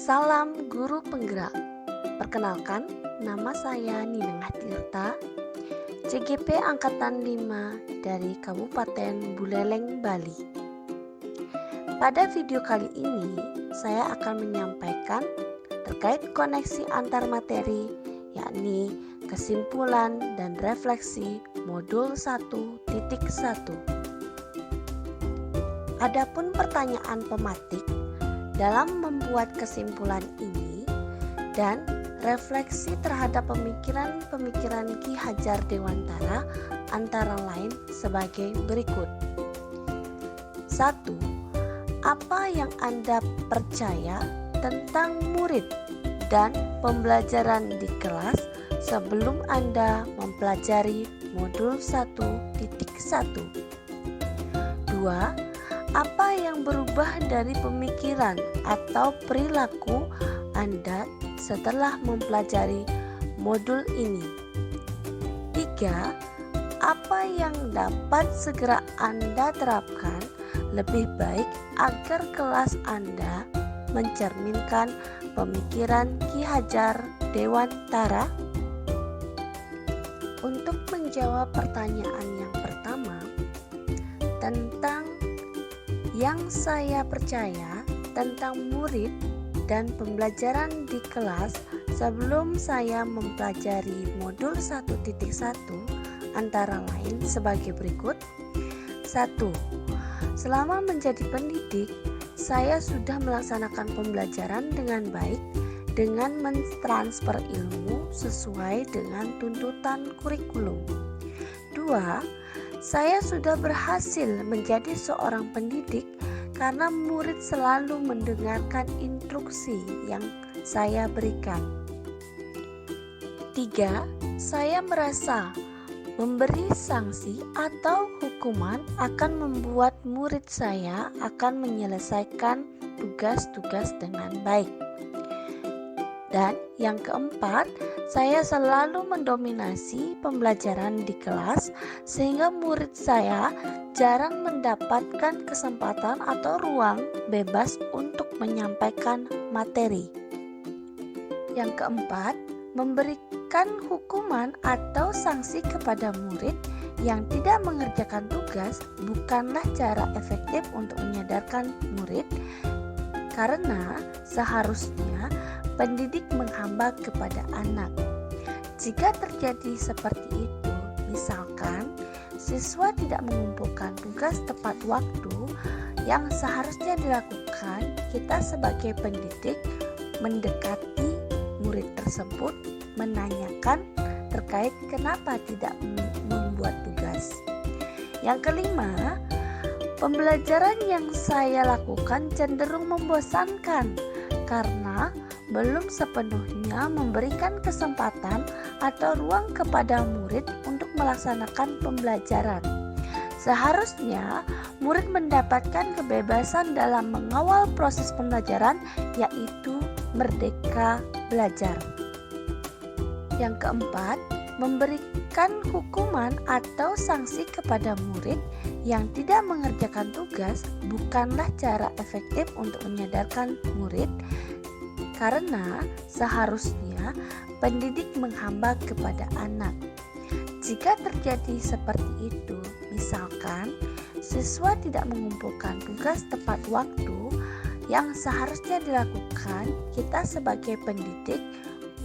Salam Guru Penggerak. Perkenalkan, nama saya Nineng Tirta, CGP Angkatan 5 dari Kabupaten Buleleng, Bali. Pada video kali ini, saya akan menyampaikan terkait koneksi antar materi, yakni kesimpulan dan refleksi modul 1.1. Adapun pertanyaan pematik dalam membuat kesimpulan ini dan refleksi terhadap pemikiran-pemikiran Ki Hajar Dewantara antara lain sebagai berikut. 1. Apa yang Anda percaya tentang murid dan pembelajaran di kelas sebelum Anda mempelajari modul 1.1? 2. Apa yang berubah dari pemikiran atau perilaku Anda setelah mempelajari modul ini? 3. Apa yang dapat segera Anda terapkan lebih baik agar kelas Anda mencerminkan pemikiran Ki Hajar Dewantara? Untuk menjawab pertanyaan yang pertama tentang yang saya percaya tentang murid dan pembelajaran di kelas sebelum saya mempelajari modul 1.1 antara lain sebagai berikut. 1. Selama menjadi pendidik, saya sudah melaksanakan pembelajaran dengan baik dengan mentransfer ilmu sesuai dengan tuntutan kurikulum. 2. Saya sudah berhasil menjadi seorang pendidik karena murid selalu mendengarkan instruksi yang saya berikan. 3. Saya merasa memberi sanksi atau hukuman akan membuat murid saya akan menyelesaikan tugas-tugas dengan baik. Dan yang keempat, saya selalu mendominasi pembelajaran di kelas sehingga murid saya jarang mendapatkan kesempatan atau ruang bebas untuk menyampaikan materi. Yang keempat, memberikan hukuman atau sanksi kepada murid yang tidak mengerjakan tugas bukanlah cara efektif untuk menyadarkan murid, karena seharusnya pendidik menghamba kepada anak. Jika terjadi seperti itu, misalkan siswa tidak mengumpulkan tugas tepat waktu yang seharusnya dilakukan, kita sebagai pendidik mendekati murid tersebut, menanyakan terkait kenapa tidak membuat tugas. Yang kelima, pembelajaran yang saya lakukan cenderung membosankan karena belum sepenuhnya memberikan kesempatan atau ruang kepada murid untuk melaksanakan pembelajaran. Seharusnya murid mendapatkan kebebasan dalam mengawal proses pembelajaran, yaitu merdeka belajar. Yang keempat, memberikan hukuman atau sanksi kepada murid yang tidak mengerjakan tugas bukanlah cara efektif untuk menyadarkan murid, karena seharusnya pendidik menghamba kepada anak. Jika terjadi seperti itu, misalkan siswa tidak mengumpulkan tugas tepat waktu yang seharusnya dilakukan, kita sebagai pendidik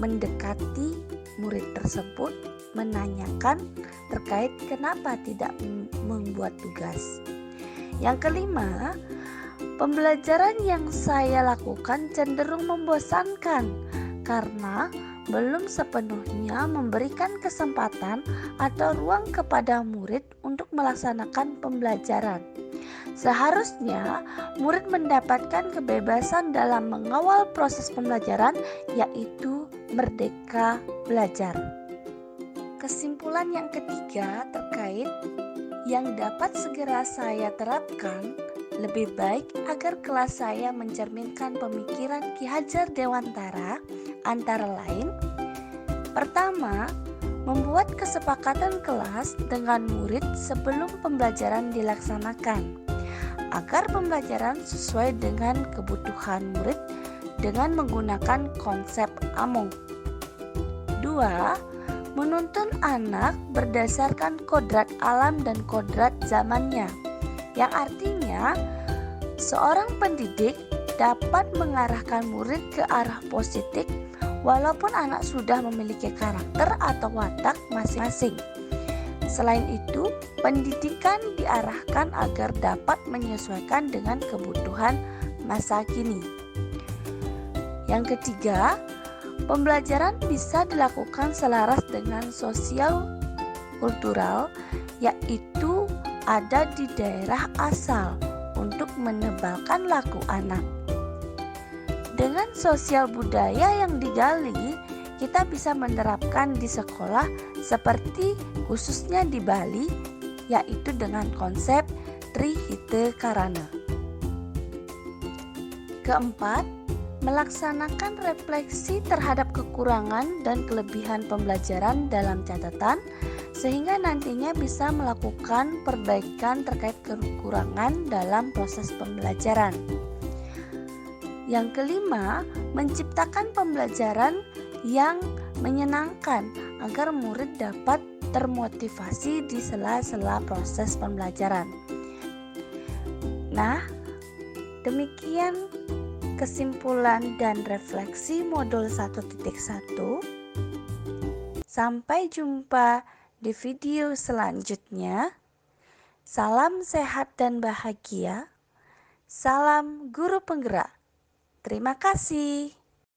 mendekati murid tersebut, menanyakan terkait kenapa tidak membuat tugas. Yang kelima, pembelajaran yang saya lakukan cenderung membosankan karena belum sepenuhnya memberikan kesempatan atau ruang kepada murid untuk melaksanakan pembelajaran. Seharusnya murid mendapatkan kebebasan dalam mengawal proses pembelajaran, yaitu merdeka belajar. Kesimpulan yang ketiga terkait yang dapat segera saya terapkan lebih baik agar kelas saya mencerminkan pemikiran Ki Hajar Dewantara antara lain. Pertama, membuat kesepakatan kelas dengan murid sebelum pembelajaran dilaksanakan agar pembelajaran sesuai dengan kebutuhan murid dengan menggunakan konsep AMONG. 2. Menuntun anak berdasarkan kodrat alam dan kodrat zamannya, yang artinya seorang pendidik dapat mengarahkan murid ke arah positif walaupun anak sudah memiliki karakter atau watak masing-masing. Selain itu, pendidikan diarahkan agar dapat menyesuaikan dengan kebutuhan masa kini. Yang ketiga, pembelajaran bisa dilakukan selaras dengan sosial kultural, yaitu ada di daerah asal untuk menebalkan laku anak. Dengan sosial budaya yang digali, kita bisa menerapkan di sekolah seperti khususnya di Bali, yaitu dengan konsep Trihite Karana. Keempat, melaksanakan refleksi terhadap kekurangan dan kelebihan pembelajaran dalam catatan, sehingga nantinya bisa melakukan perbaikan terkait kekurangan dalam proses pembelajaran. Yang kelima, menciptakan pembelajaran yang menyenangkan agar murid dapat termotivasi di sela-sela proses pembelajaran. Nah, demikian kesimpulan dan refleksi modul 1.1. Sampai jumpa di video selanjutnya. Salam sehat dan bahagia. Salam guru penggerak. Terima kasih.